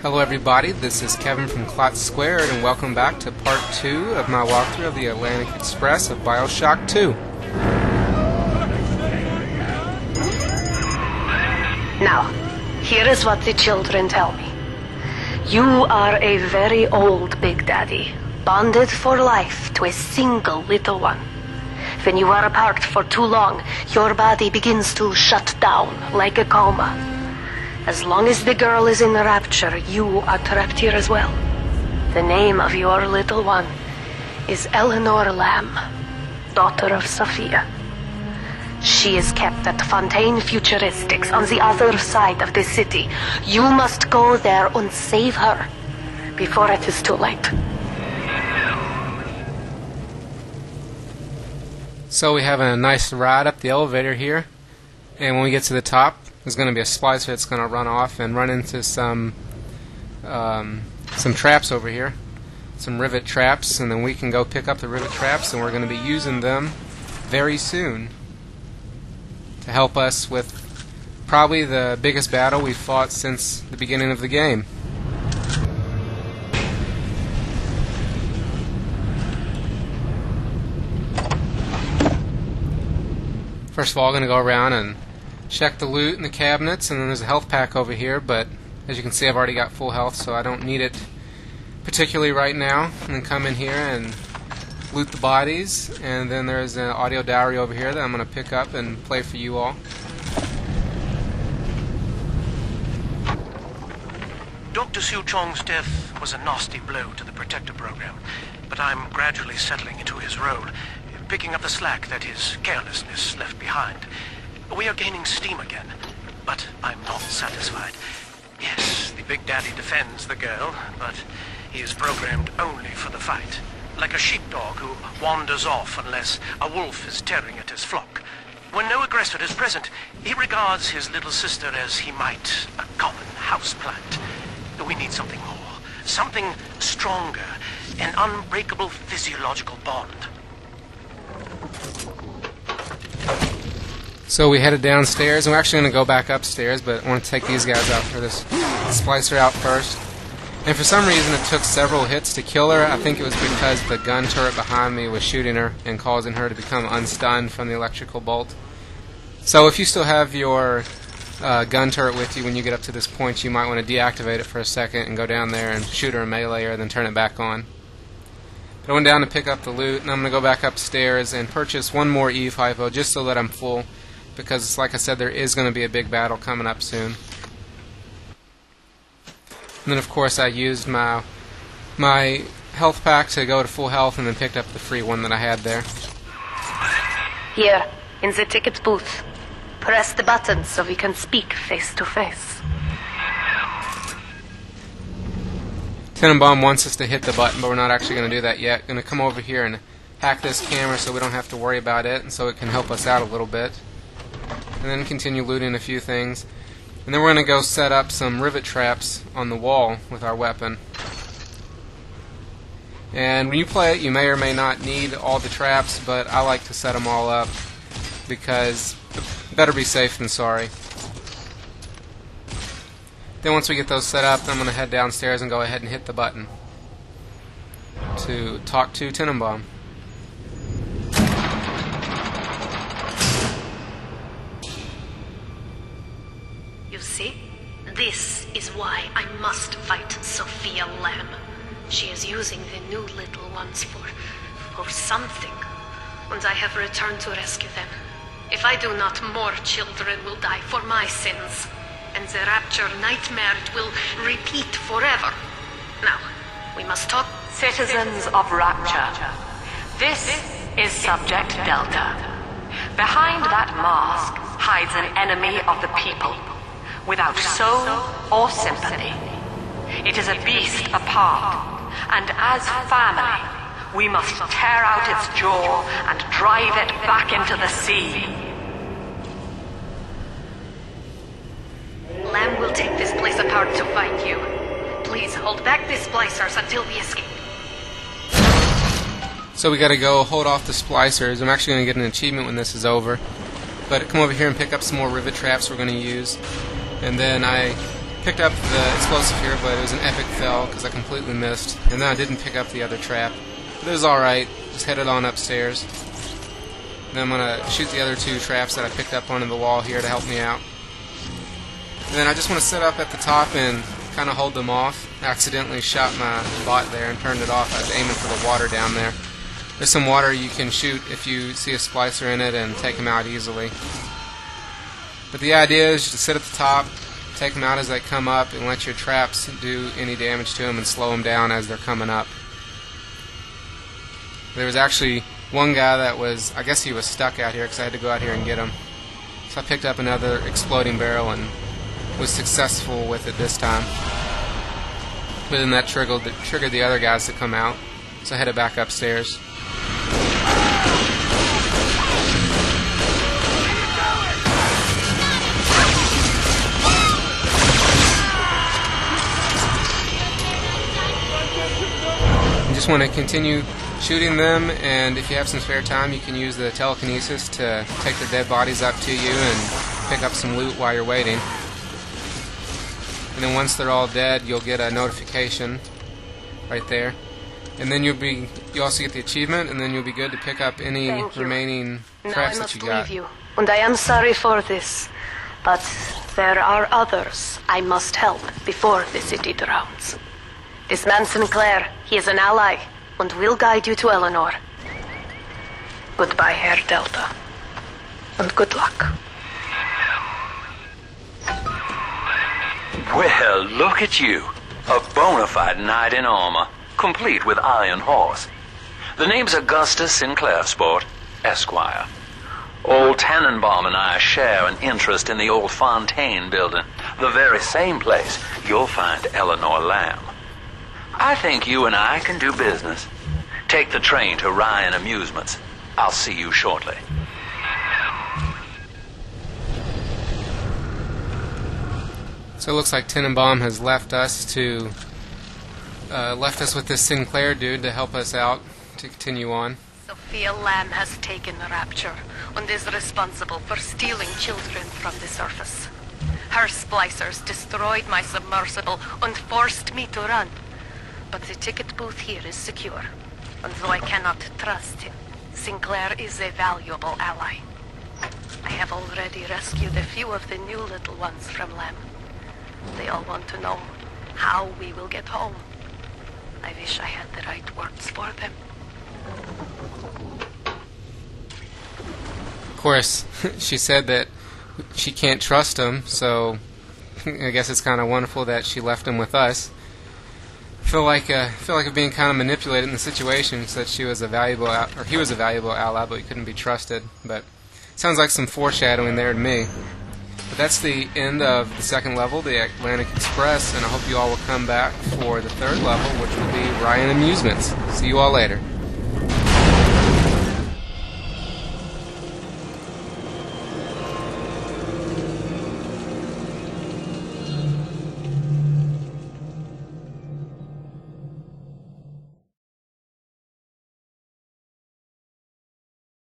Hello everybody, this is Kevin from KlotzProductions and welcome back to part 2 of my walkthrough of the AtlanticExpress of Bioshock 2. Now, here is what the children tell me. You are a very old Big Daddy, bonded for life to a single little one. When you are apart for too long, your body begins to shut down like a coma. As long as the girl is in the rapture, you are trapped here as well. The name of your little one is Eleanor Lamb, daughter of Sophia. She is kept at Fontaine Futuristics on the other side of the city. You must go there and save her before it is too late. So we have a nice ride up the elevator here, and when we get to the top, there's going to be a splicer that's going to run off and run into some traps over here, some rivet traps, and then we can go pick up the rivet traps, and we're going to be using them very soon to help us with probably the biggest battle we've fought since the beginning of the game. First of all, I'm going to go around and check the loot in the cabinets, and then there's a health pack over here, but as you can see I've already got full health, so I don't need it particularly right now. And then come in here and loot the bodies, and then there's an audio diary over here that I'm going to pick up and play for you all. Dr. Sue Chong's death was a nasty blow to the Protector program, but I'm gradually settling into his role, picking up the slack that his carelessness left behind. We are gaining steam again, but I'm not satisfied. Yes, the Big Daddy defends the girl, but he is programmed only for the fight. Like a sheepdog who wanders off unless a wolf is tearing at his flock. When no aggressor is present, he regards his little sister as he might a common houseplant. We need something more, something stronger, an unbreakable physiological bond. So we headed downstairs, and we're actually going to go back upstairs, but I want to take these guys out for this splicer out first. And for some reason it took several hits to kill her. I think it was because the gun turret behind me was shooting her and causing her to become unstunned from the electrical bolt. So if you still have your gun turret with you when you get up to this point, you might want to deactivate it for a second and go down there and shoot her and melee her, then turn it back on. But I went down to pick up the loot, and I'm going to go back upstairs and purchase one more Eve hypo just so that I'm full, because like I said, there is going to be a big battle coming up soon. And then of course I used my health pack to go to full health, and then picked up the free one that I had there. Here, in the ticket booth. Press the button so we can speak face to face. Tenenbaum wants us to hit the button, but we're not actually going to do that yet. Going to come over here and hack this camera so we don't have to worry about it, and so it can help us out a little bit. And then continue looting a few things. And then we're going to go set up some rivet traps on the wall with our weapon. And when you play it, you may or may not need all the traps, but I like to set them all up because better be safe than sorry. Then once we get those set up, I'm going to head downstairs and go ahead and hit the button to talk to Tenenbaum. You see, this is why I must fight Sophia Lamb. She is using the new little ones for something, and I have returned to rescue them. If I do not, more children will die for my sins, and the rapture nightmare will repeat forever. Now, we must talk. Citizens of Rapture, this is Subject Delta. Behind that mask hides an enemy of the people, without soul or sympathy. It is a beast apart, and as family, we must tear out its jaw and drive it back into the sea. Lamb will take this place apart to find you. Please hold back the splicers until we escape. So we got to go hold off the splicers. I'm actually going to get an achievement when this is over. But come over here and pick up some more rivet traps we're going to use. And then I Picked up the explosive here, but it was an epic fail because I completely missed. And then I didn't pick up the other trap. But it was alright. Just headed on upstairs. Then I'm going to shoot the other 2 traps that I picked up onto the wall here to help me out. And then I just want to sit up at the top and kind of hold them off. I accidentally shot my bot there and turned it off. I was aiming for the water down there. There's some water you can shoot if you see a splicer in it and take them out easily. But the idea is to sit at the top, take them out as they come up, and let your traps do any damage to them and slow them down as they're coming up. There was actually one guy that was, I guess he was stuck out here because I had to go out here and get him. So I picked up another exploding barrel and was successful with it this time. But then that triggered the other guys to come out, so I headed back upstairs. Just want to continue shooting them, and if you have some spare time you can use the telekinesis to take their dead bodies up to you and pick up some loot while you're waiting. And then once they're all dead you'll get a notification right there, and then you also get the achievement, and then you'll be good to pick up any remaining traps that you got. Now I must leave you, and I am sorry for this, but there are others I must help before the city drowns. This man Sinclair, he is an ally, and will guide you to Eleanor. Goodbye, Herr Delta, and good luck. Well, look at you. A bona fide knight in armor, complete with iron horse. The name's Augustus Sinclair, Sport, Esquire. Old Tannenbaum and I share an interest in the old Fontaine building, the very same place you'll find Eleanor Lamb. I think you and I can do business. Take the train to Ryan Amusements. I'll see you shortly. So it looks like Tannenbaum has left us with this Sinclair dude to help us out to continue on. Sophia Lamb has taken Rapture and is responsible for stealing children from the surface. Her splicers destroyed my submersible and forced me to run. But the ticket booth here is secure, and though I cannot trust him, Sinclair is a valuable ally. I have already rescued a few of the new little ones from Lamb. They all want to know how we will get home. I wish I had the right words for them. Of course, she said that she can't trust him, so I guess it's kind of wonderful that she left him with us. I feel like I'm being kind of manipulated in the situation, so that he was a valuable ally, but he couldn't be trusted. But it sounds like some foreshadowing there to me. But that's the end of the second level, the Atlantic Express, and I hope you all will come back for the third level, which will be Ryan Amusements. See you all later.